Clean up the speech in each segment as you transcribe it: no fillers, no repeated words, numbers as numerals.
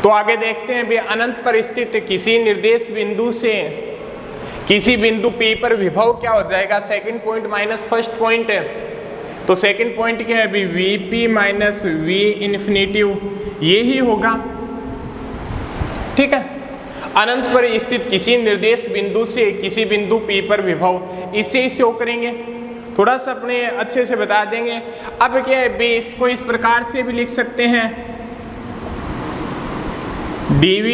तो आगे देखते हैं भी अनंत पर स्थित किसी निर्देश बिंदु से किसी बिंदु P पर विभव क्या हो जाएगा, second point minus first point है। तो सेकंड पॉइंट क्या है अभी, Vp माइनस V इन्फिनिटिव, ये ही होगा। ठीक है, अनंत पर स्थित किसी निर्देश बिंदु से किसी बिंदु P पर विभव, इससे शो करेंगे, थोड़ा सा अपने अच्छे से बता देंगे। अब क्या है बी, इसको इस प्रकार से भी लिख सकते हैं dv।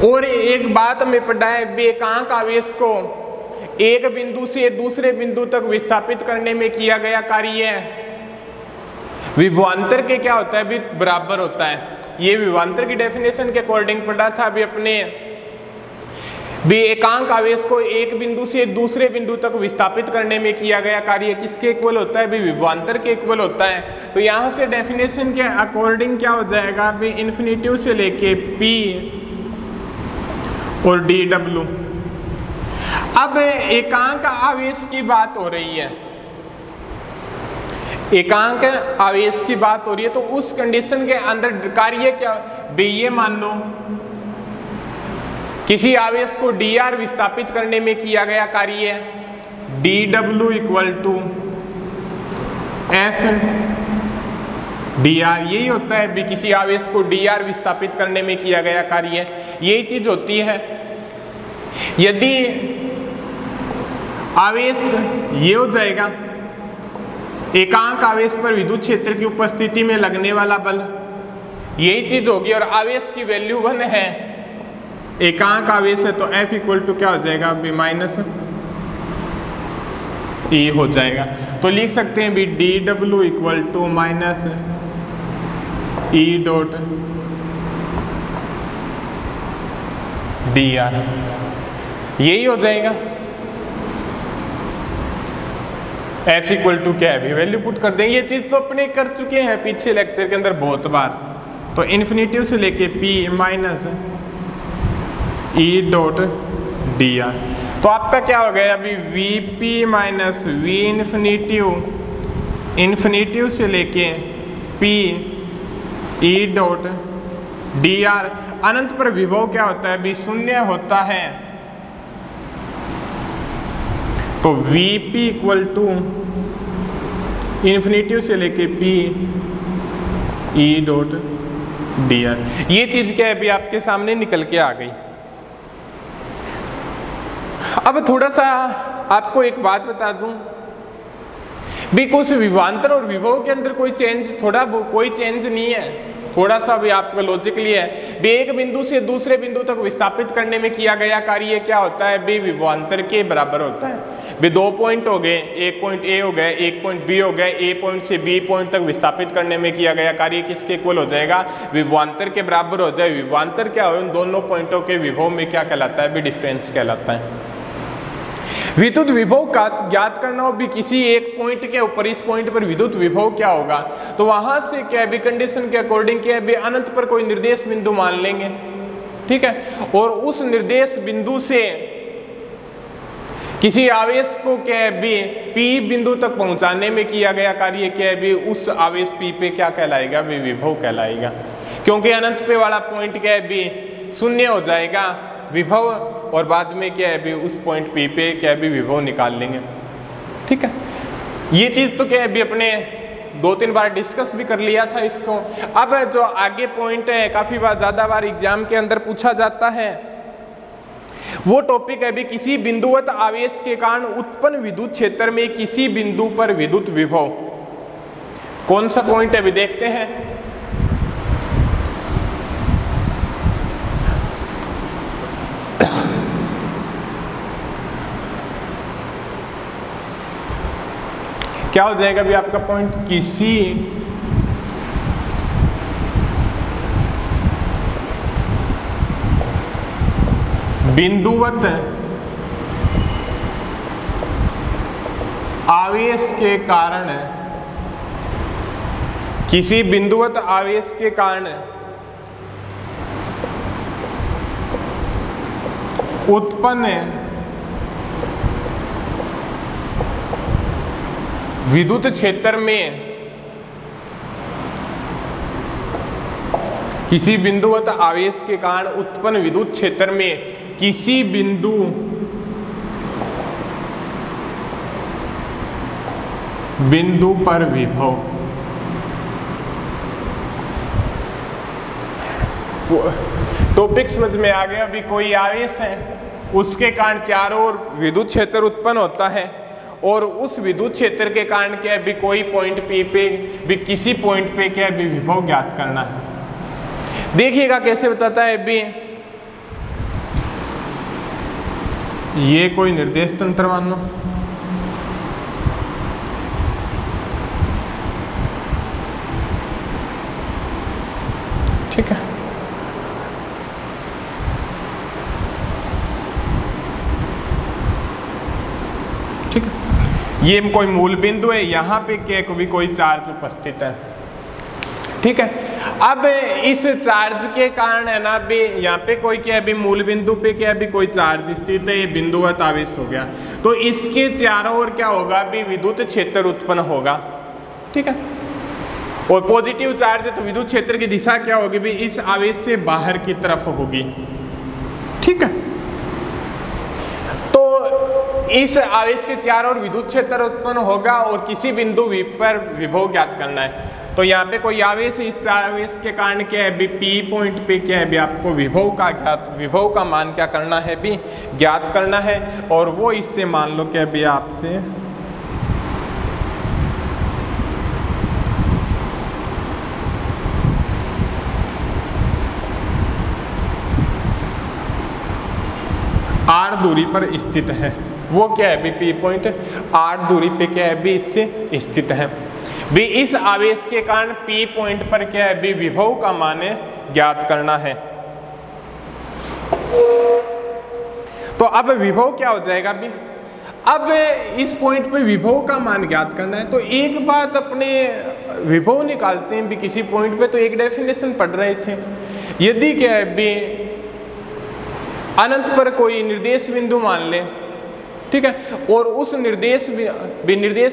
और एक बात में पढ़ा है बी, एकांक आवेश को एक बिंदु से दूसरे बिंदु तक विस्थापित करने में किया गया कार्य विभवांतर के क्या होता है भी, बराबर होता है। ये विभवांतर की डेफिनेशन के अकॉर्डिंग पढ़ा था अभी अपने भी, एकांक आवेश को एक बिंदु से दूसरे बिंदु तक विस्थापित करने में किया गया कार्य किसके इक्वल होता है भी, विभवांतर के इक्वल होता है। तो यहाँ से डेफिनेशन के अकॉर्डिंग क्या हो जाएगा भी, इन्फिनिटिव से लेके P और dw। अब एकांक आवेश की बात हो रही है, एकांक आवेश की बात हो रही है, तो उस कंडीशन के अंदर कार्य क्या भी, ये मान लो किसी आवेश को dr विस्थापित करने में किया गया कार्य dw equal to f dr, यही होता है भी, किसी आवेश को dr विस्थापित करने में किया गया कार्य, यही चीज होती है। यदि आवेश ये हो जाएगा, एकांक आवेश पर विद्युत क्षेत्र की उपस्थिति में लगने वाला बल, यही चीज होगी। और आवेश की वैल्यू 1 है, एकांक आवेश है, तो F इक्वल टू क्या हो जाएगा बी, माइनस E हो जाएगा। तो लिख सकते हैं भी dw equal to minus E dot dr, यही हो जाएगा। F इक्वल टू क्या है भी, वैल्यू पुट कर देंगे। ये चीज तो अपने कर चुके हैं पीछे लेक्चर के अंदर बहुत बार। तो इन्फिनिटिव से लेके P minus E dot dr, तो आपका क्या हो गया अभी, Vp माइनस V इन्फिनिटिव से लेके P E डॉट dr। अनंत पर विभव क्या होता है अभी, शून्य होता है। तो Vp इक्वल टू इन्फिनिटिव से लेके P E डॉट dr, ये चीज क्या है अभी आपके सामने निकल के आ गई। अब थोड़ा सा आपको एक बात बता दूं भी, कुछ विभवांतर और विभव के अंदर कोई चेंज नहीं है। थोड़ा सा भी आपका लॉजिकली है भी, एक बिंदु से दूसरे बिंदु तक विस्थापित करने में किया गया कार्य क्या होता है भी, विभवांतर के बराबर होता है भी। 2 पॉइंट हो गए, एक पॉइंट A हो गए, एक पॉइंट B हो गए, A पॉइंट से B पॉइंट तक विस्थापित करने में किया गया कार्य किसके इक्वल हो जाएगा, विभवांतर के बराबर हो जाए। विभवांतर क्या हो, उन दोनों पॉइंटों के विभव में क्या कहलाता है भी, डिफरेंस कहलाता है। विद्युत विभव का ज्ञात करना हो भी, किसी एक पॉइंट के ऊपर इस पॉइंट पर विद्युत विभव क्या होगा, तो वहां से क्या है भी, कंडीशन के अकॉर्डिंग क्या है भी, अनंत पर कोई निर्देश बिंदु मान लेंगे। ठीक है, और उस निर्देश बिंदु से किसी आवेश को क्या है भी, P बिंदु तक पहुंचाने में किया गया कार्य क्या है भी, उस आवेश P पे क्या कहलाएगा भी, विभव कहलाएगा। क्योंकि अनंत पे वाला पॉइंट क्या है भी, शून्य हो जाएगा विभव, और बाद में क्या है भी, उस पॉइंट P पे क्या है भी, विभव निकाल लेंगे। ठीक है, ये चीज तो क्या है भी अपने 2-3 बार डिस्कस भी कर लिया था इसको। अब जो आगे पॉइंट है, काफी बार ज्यादा बार एग्जाम के अंदर पूछा जाता है, वो टॉपिक है भी, किसी बिंदुवत आवेश के कारण उत्पन्न विद्युत क्षेत्र में किसी बिंदु पर विद्युत विभव। कौन सा पॉइंट है भी, देखते हैं। क्या हो जाएगा भी आपका पॉइंट, किसी बिंदुवत आवेश के कारण, किसी बिंदुवत आवेश के कारण उत्पन्न विद्युत क्षेत्र में किसी बिंदुवत आवेश के कारण उत्पन्न विद्युत क्षेत्र में किसी बिंदु पर विभव टॉपिक समझ में आ गया। अभी कोई आवेश है, उसके कारण चारों ओर विद्युत क्षेत्र उत्पन्न होता है और उस विद्युत क्षेत्र के कारण क्या है भी कोई पॉइंट पी पे भी किसी पॉइंट पे क्या है भी विभव ज्ञात करना है। देखिएगा कैसे बताता है भी, ये कोई निर्देश तंत्र मान लो, ठीक है। ठीक है, ये कोई मूल बिंदु है, यहां पे क्या कभी कोई चार्ज उपस्थित है, ठीक है। अब इस चार्ज के कारण है ना भी यहाँ पे कोई क्या है भी मूल बिंदु पे क्या है भी कोई चार्ज स्थित है, ये बिंदुवत आवेश हो गया, तो इसके चारों ओर क्या होगा भी विद्युत क्षेत्र उत्पन्न होगा, ठीक है। और पॉजिटिव चार्ज है तो विद्युत क्षेत्र की दिशा क्या होगी भी इस आवेश से बाहर की तरफ होगी, ठीक है। तो इस आवेश के चारों ओर विद्युत क्षेत्र उत्पन्न होगा और किसी बिंदु पर विभव ज्ञात करना है। तो यहाँ पे कोई आवेश है, इस आवेश के कारण क्या है भी पी पॉइंट पे क्या है भी आपको विभव का मान क्या करना है भी ज्ञात करना है। और वो इससे मान लो क्या भी आपसे r दूरी पर स्थित है, वो क्या है भी पी पॉइंट r दूरी पे क्या है भी इससे स्थित है भी। इस आवेश के कारण P पॉइंट पर क्या है भी विभव का मान ज्ञात करना है। तो अब विभव क्या हो जाएगा भी, अब इस पॉइंट पे विभव का मान ज्ञात करना है। तो एक बात अपने विभव निकालते हैं भी किसी पॉइंट पे, तो एक डेफिनेशन पढ़ रहे थे, यदि क्या है भी अनंत पर कोई निर्देश बिंदु मान ले, ठीक है, और उस निर्देश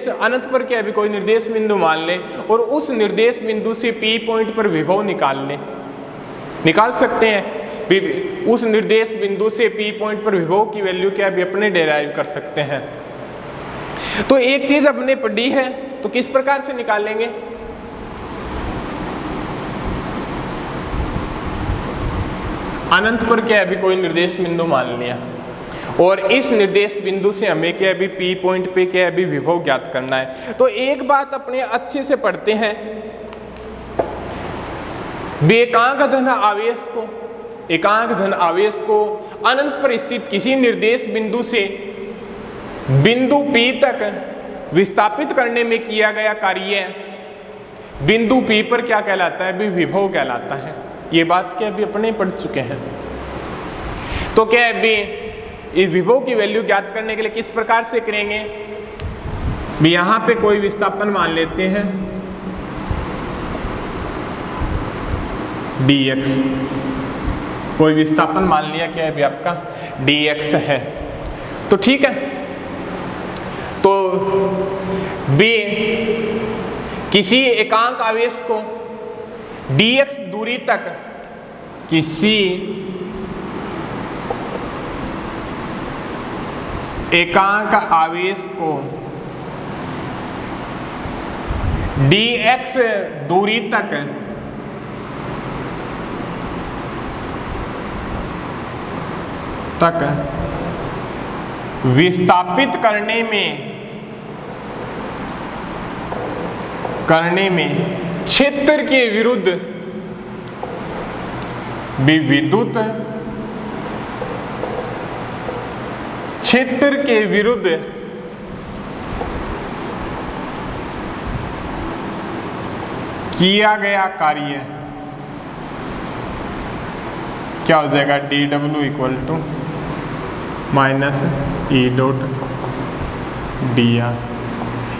अनंत पर क्या है भी कोई निर्देश बिंदु मान ले और उस निर्देश बिंदु से P पॉइंट पर विभव निकाल सकते हैं। उस निर्देश बिंदु से P पॉइंट पर विभव की वैल्यू क्या है भी अपने डेराइव कर सकते हैं। तो एक चीज अपने पढ़ी है, तो किस प्रकार से निकालेंगे, अनंत पर क्या है भी कोई निर्देश बिंदु मान लिया और इस निर्देश बिंदु से हमें क्या है भी P पॉइंट पे क्या है भी विभव ज्ञात करना है। तो एक बात अपने अच्छे से पढ़ते हैं, एकांक धन आवेश को अनंत पर स्थित किसी निर्देश बिंदु से बिंदु P तक विस्थापित करने में किया गया कार्य बिंदु P पर क्या कहलाता है भी विभव कहलाता है। ये बात क्या भी अपने पढ़ चुके हैं। तो क्या है भी इस विभव की वैल्यू ज्ञात करने के लिए किस प्रकार से करेंगे भी, यहां पे कोई विस्थापन मान लेते हैं dx, कोई विस्थापन मान लिया क्या है भी आपका dx है, तो ठीक है। तो b किसी एकांक आवेश को dx दूरी तक किसी एकांक आवेश को dx दूरी तक विस्थापित करने में क्षेत्र के विरुद्ध विद्युत क्षेत्र के विरुद्ध किया गया कार्य क्या हो जाएगा, dw equal to minus E dot dr,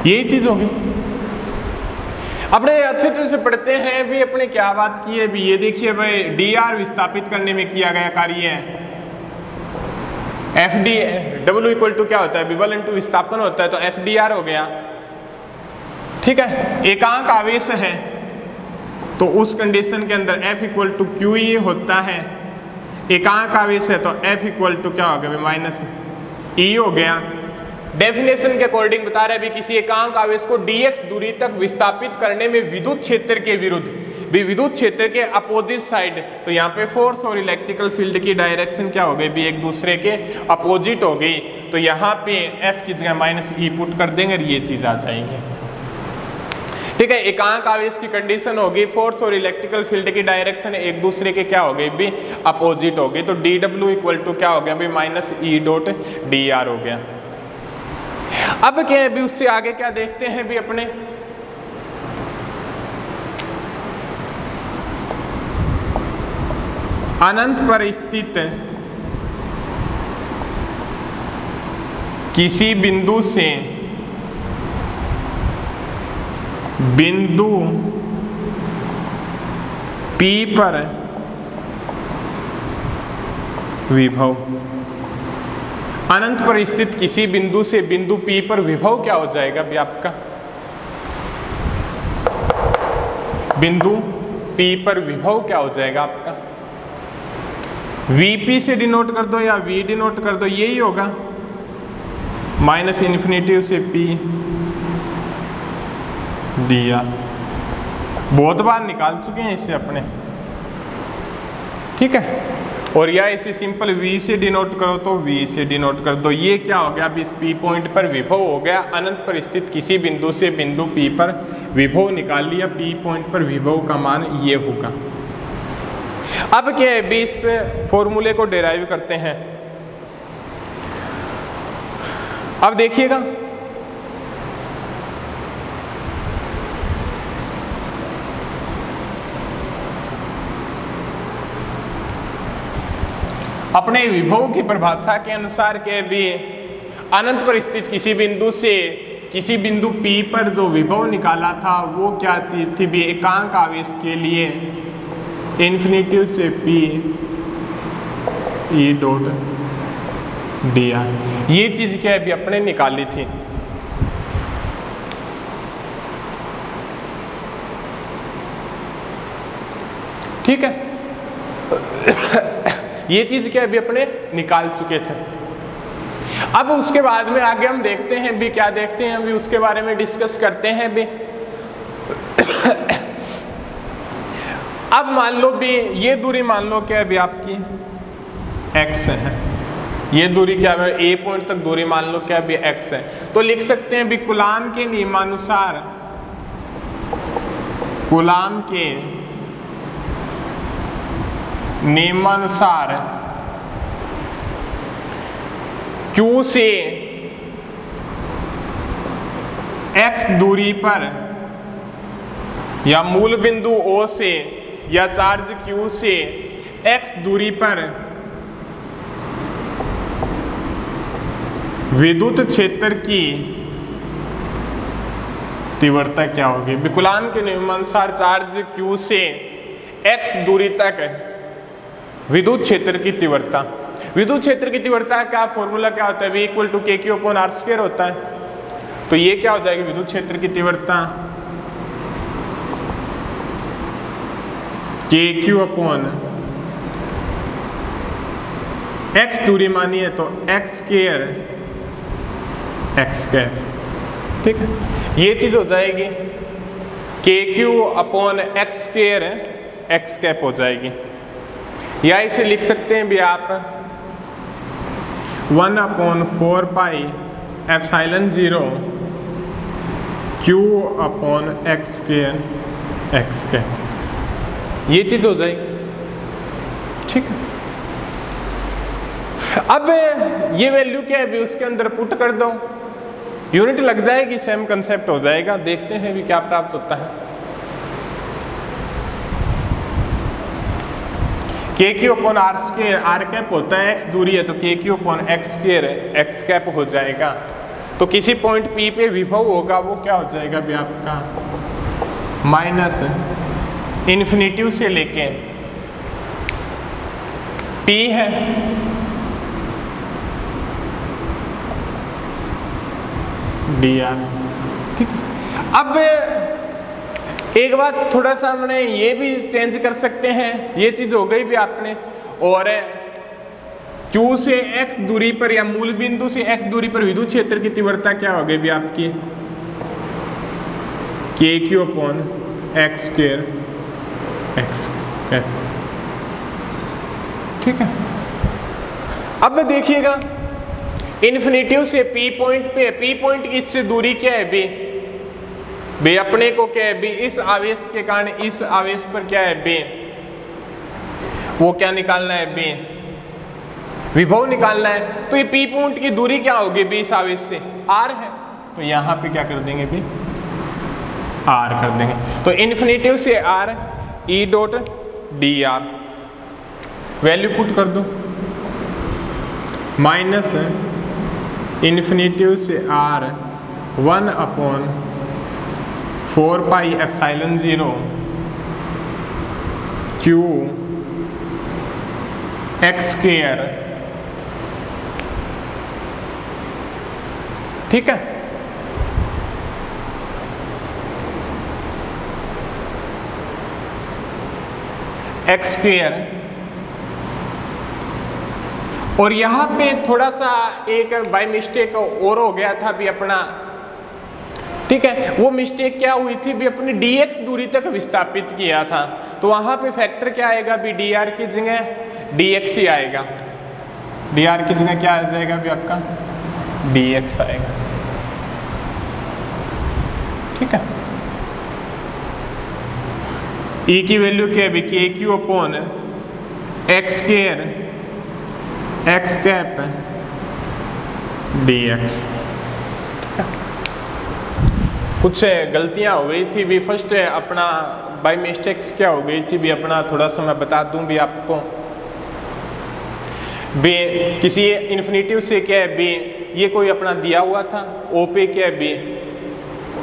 यही चीज होगी। अपने अच्छे से पढ़ते हैं भी, अपने क्या बात की है भी, ये देखिए भाई dr विस्थापित करने में किया गया कार्य है, FD W इक्वल टू क्या होता है विबल इंटू विस्थापन होता है, तो FDR हो गया, ठीक है। एकांक आवेश है तो उस कंडीशन के अंदर F equal to Q E होता है, एकांक आवेश है तो F इक्वल टू क्या हो गया माइनस ई हो गया। डेफिनेशन के अकॉर्डिंग बता रहे हैं भी किसी एकांक आवेश को dx दूरी तक विस्थापित करने में विद्युत क्षेत्र के विरुद्ध भी विद्युत क्षेत्र के अपोजिट साइड, तो यहाँ पे फोर्स और इलेक्ट्रिकल फील्ड की डायरेक्शन क्या हो गई भी एक दूसरे के अपोजिट हो गई, तो यहाँ पे F की जगह माइनस ई पुट कर देंगे और ये चीज आ जाएगी। ठीक है, एकांक आवेश की कंडीशन होगी फोर्स और इलेक्ट्रिकल फील्ड की डायरेक्शन एक दूसरे के क्या हो गई भी अपोजिट हो गई, तो dw इक्वल टू क्या हो गया भी minus E dot D R हो गया। अब क्या है भी उससे आगे क्या देखते हैं भी अपने अनंत पर स्थित किसी बिंदु से बिंदु P पर विभव, अनंत पर स्थित किसी बिंदु से बिंदु P पर विभव क्या हो जाएगा भी आपका, बिंदु P पर विभव क्या हो जाएगा आपका, Vp से डिनोट कर दो या V डिनोट कर दो, यही होगा माइनस इन्फिनिटी से P dr। बहुत बार निकाल चुके हैं इसे अपने, ठीक है। और या इसे सिंपल V से डिनोट करो तो V से डिनोट कर दो, ये क्या हो गया अभी इस P पॉइंट पर विभव हो गया, अनंत पर स्थित किसी बिंदु से बिंदु P पर विभव निकाल लिया, P पॉइंट पर विभव का मान ये होगा। अब क्या है भी इस फॉर्मूले को डेराइव करते हैं। अब देखिएगा अपने विभव की परिभाषा के अनुसार के भी अनंत पर स्थित किसी बिंदु से किसी बिंदु P पर जो विभव निकाला था वो क्या चीज थी भी एकांक आवेश के लिए इन्फिनिटी से P E dot D R, ये चीज क्या है भी अपने निकाली थी। ठीक है, ये चीज क्या अभी अपने निकाल चुके थे। अब उसके बाद में आगे हम देखते हैं भी क्या देखते हैं अभी उसके बारे में डिस्कस करते हैं भी। अब मान लो भी ये दूरी मान लो क्या अभी आपकी x है, ये दूरी क्या है A पॉइंट तक दूरी मान लो क्या अभी x है, तो लिख सकते हैं भी कूलाम के नियमानुसार, कूलाम के नियमानुसार Q से x दूरी पर या मूल बिंदु O से या चार्ज Q से x दूरी पर विद्युत क्षेत्र की तीव्रता क्या होगी। कूलाम के नियमानुसार चार्ज Q से x दूरी तक विद्युत क्षेत्र की तीव्रता, विद्युत क्षेत्र की तीव्रता का फॉर्मूला क्या होता है V इक्वल टू के क्यू अपॉन आर स्क्वायर होता है, तो ये क्या हो जाएगी विद्युत क्षेत्र की तीव्रता के क्यू अपॉन x दूरी मानी है तो x स्क्वायर एक्स कैप। ठीक है, ये चीज हो जाएगी के Q upon X square X cap हो जाएगी, या इसे लिख सकते हैं भी आप 1/4 पाई epsilon 0 Q upon X square X cap, ये चीज हो जाएगी। ठीक है, अब ये वैल्यू क्या है भी उसके अंदर पुट कर दो, यूनिट लग जाएगी, सेम कंसेप्ट हो जाएगा। देखते हैं भी क्या प्राप्त होता है। K Q upon R square, R cap होता है एक्स दूरी है तो K Q upon X square X cap हो जाएगा। तो किसी पॉइंट पी पे विभव होगा वो क्या हो जाएगा भी आपका माइनस इन्फिनिटी से लेके पी है डी आर। ठीक है, अब एक बात थोड़ा सा हमने ये भी चेंज कर सकते हैं, ये चीज हो गई भी आपने। और Q से x दूरी पर या मूल बिंदु से x दूरी पर विद्युत क्षेत्र की तीव्रता क्या हो गई भी आपकी, KQ/x², x। ठीक है। अब देखिएगा इन्फिनिटिव से P पॉइंट पे, P पॉइंट की इससे दूरी क्या है बी अपने को क्या है बी, इस आवेश के कारण इस आवेश पर क्या है बी, वो क्या निकालना है बी, विभव निकालना है। तो ये P पॉइंट की दूरी क्या होगी बी इस आवेश से, r है, तो यहां पे क्या कर देंगे बी, r कर देंगे। तो इन्फिनिटिव से r E.dr वैल्यू पुट कर दो, माइनस इन्फिनिटिव से r 1/4πε0 Q x²। ठीक है। x²। और यहां पे थोड़ा सा एक बाय मिस्टेक और हो गया था भी अपना, ठीक है। वो मिस्टेक क्या हुई थी भी, अपनी dx दूरी तक विस्थापित किया था, तो वहां पे फैक्टर क्या आएगा भी, dr की जगह dx ही आएगा, dr की जगह क्या आ जाएगा भी आपका dx आएगा। ठीक है। E की वैल्यू क्या है भी, KQ/x² x कैप dx। कुछ गलतियां हो गई थी भी, फर्स्ट अपना बाय मिस्टेक्स क्या हो गई थी भी, अपना थोड़ा सा मैं बता दूं भी आपको बी, किसी इन्फिनिटिव से क्या है बी, ये कोई अपना दिया हुआ था, O पे क्या है बी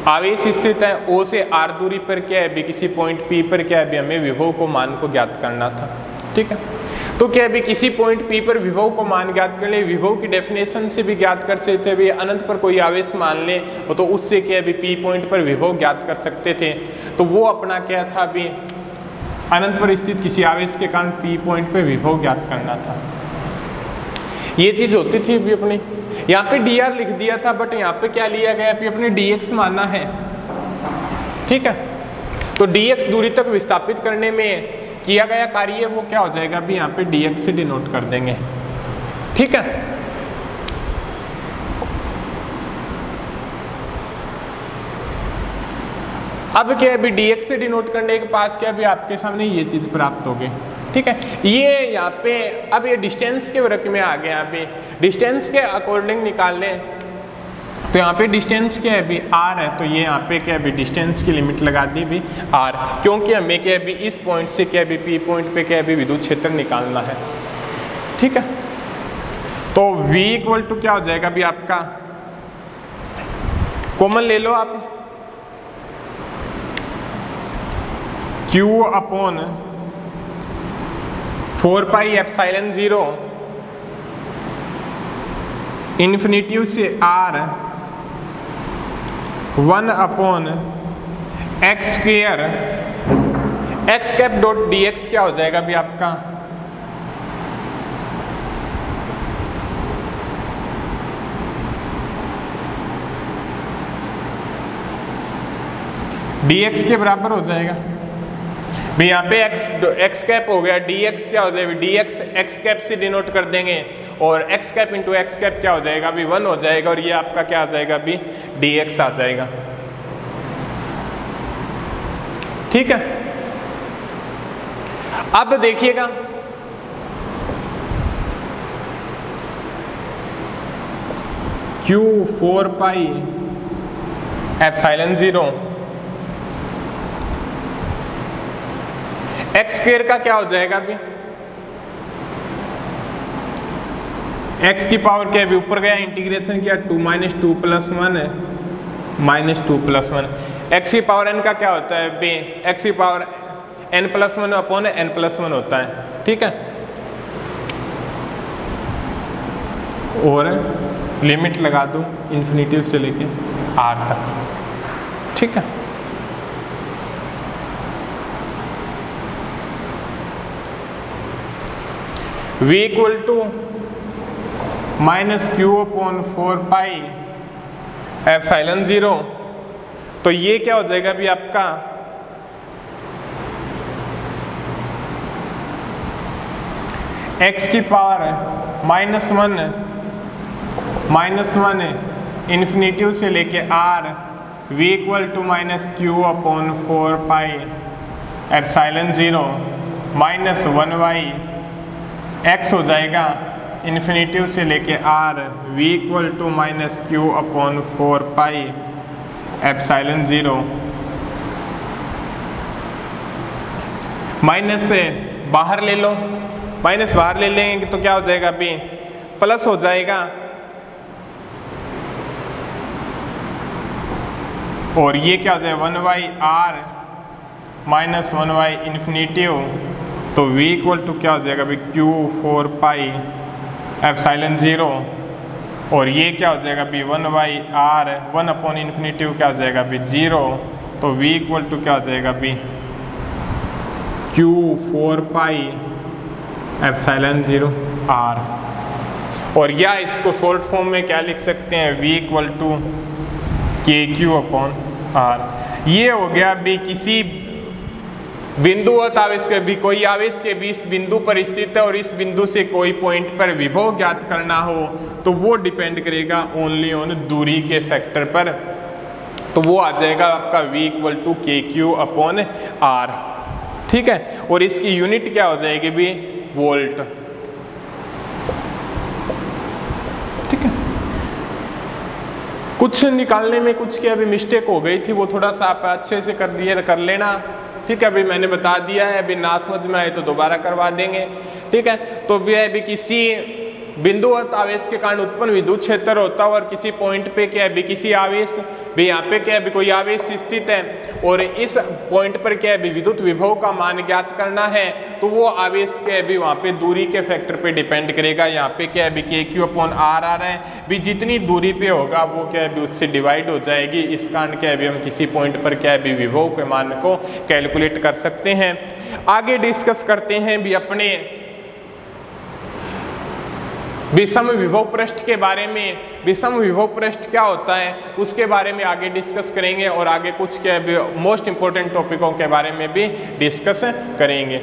आवेश स्थित है, O से R दूरी पर क्या है बी, किसी पॉइंट P पर क्या है बी, हमें विभव को मान को ज्ञात करना था। ठीक है। तो क्या है भी, किसी पॉइंट P पर विभव को मान ज्ञात कर ले, विभव की डेफिनेशन से भी ज्ञात कर सकते भी, अनंत पर कोई आवेश मान ले तो उससे क्या है भी P पॉइंट पर विभव ज्ञात कर सकते थे। तो वो अपना क्या था भी, अनंत पर स्थित किसी आवेश के कारण P पॉइंट पर विभव ज्ञात करना था, ये चीज होती थी भी अपनी। यहाँ पे dr लिख दिया था, बट यहाँ पे क्या लिया गया भी, अपने dx माना है। ठीक है। तो dx दूरी तक विस्थापित करने में किया गया कार्य वो क्या हो जाएगा भी, यहाँ पे dx से डिनोट कर देंगे। ठीक है। अब क्या है भी, dx से डिनोट करने के बाद क्या भी आपके सामने ये चीज प्राप्त हो गई। ठीक है। ये यहाँ पे अब ये डिस्टेंस के वर्क में आ गया, यहाँ पे डिस्टेंस के अकॉर्डिंग निकाल लें तो यहाँ पे डिस्टेंस क्या है भी r है, तो ये यहाँ पे क्या है भी डिस्टेंस की लिमिट लगा दी भी r, क्योंकि हमें क्या है भी इस पॉइंट से क्या है भी P पॉइंट पे क्या है भी विद्युत क्षेत्र निकालना है। ठीक है। तो V इक्वल टू क्या हो जाएगा भी आपका, कॉमन ले लो आप, Q/4πε0 इन्फिनिटिव से R 1/x², x cap dot dx क्या हो जाएगा भी आपका, dx के बराबर हो जाएगा भी, यहाँ पे x कैप हो गया, dx क्या हो जाएगा, dx x कैप से डिनोट कर देंगे, और x cap into x cap क्या हो जाएगा भी 1 हो जाएगा, और ये आपका क्या आ जाएगा भी dx आ जाएगा। ठीक है। अब देखिएगा Q4πε0 x² का क्या हो जाएगा अभी, x की पावर क्या है, ऊपर गया इंटीग्रेशन किया 2 - 2 + 1 है -2 + 1, x की पावर n का क्या होता है बी, x की पावर n+1/n+1 होता है। ठीक है। और लिमिट लगा दो इन्फिनिटिव से लेके r तक। ठीक है। v equal to minus Q upon 4 pi epsilon 0। तो ये क्या हो जाएगा अभी आपका x की पावर -1 इन्फिनिटिव से लेके r v equal to minus Q upon 4 pi epsilon 0 minus 1y x हो जाएगा इन्फिनिटिव से लेके r v equal to minus Q upon 4 pi epsilon 0। Minus से बाहर ले लो, माइनस बाहर ले लेंगे तो क्या हो जाएगा अभी प्लस हो जाएगा, और ये क्या हो जाएगा 1y r minus 1y infinitive. तो v इक्वल टू क्या हो जाएगा अभी q 4 पाई एप्सिलॉन 0, और ये क्या हो जाएगा अभी 1y r 1 अपॉन इन्फिनिटिव क्या हो जाएगा अभी 0। तो v इक्वल टू क्या हो जाएगा अभी q 4 पाई एप्सिलॉन 0 r। और या इसको शॉर्ट फॉर्म में क्या लिख सकते हैं v इक्वल टू के क्यू अपॉन r। ये हो गया अभी किसी बिंदुवत आवेश के भी कोई आवेश के बीच बिंदु पर स्थित है और इस बिंदु से कोई पॉइंट पर विभव ज्ञात करना हो तो वो डिपेंड करेगा ओनली ऑन दूरी के फैक्टर पर। तो वो आ जाएगा आपका v इक्वल टू के क्यू अपॉन r। ठीक है, और इसकी यूनिट क्या हो जाएगी भी वोल्ट। ठीक है, कुछ निकालने में कुछ की अभी मिस्टेक हो गई थी, वो थोड़ा सा आप अच्छे से कर लेना। ठीक है, अभी मैंने बता दिया है, अभी ना समझ में आए तो दोबारा करवा देंगे। ठीक है, तो भी अभी किसी बिंदुवत आवेश के कारण उत्पन्न विद्युत क्षेत्र होता है और किसी पॉइंट पे क्या है भी किसी आवेश भी यहाँ पे क्या है भी कोई आवेश स्थित है और इस पॉइंट पर क्या है भी विद्युत विभव का मान ज्ञात करना है तो वो आवेश क्या है भी वहाँ पे दूरी के फैक्टर पे डिपेंड करेगा। यहाँ पे क्या है भी के क्यू अपॉन आर आ रहा है भी जितनी दूरी पे होगा वो क्या है भी उससे डिवाइड हो जाएगी। इस कारण क्या है भी हम किसी पॉइंट पर क्या है भी विभव के मान को कैलकुलेट कर सकते हैं। आगे डिस्कस करते हैं भी अपने विषम विभव पृष्ठ के बारे में। विषम विभव पृष्ठ क्या होता है उसके बारे में आगे डिस्कस करेंगे और आगे कुछ क्या मोस्ट इंपॉर्टेंट टॉपिकों के बारे में भी डिस्कस करेंगे।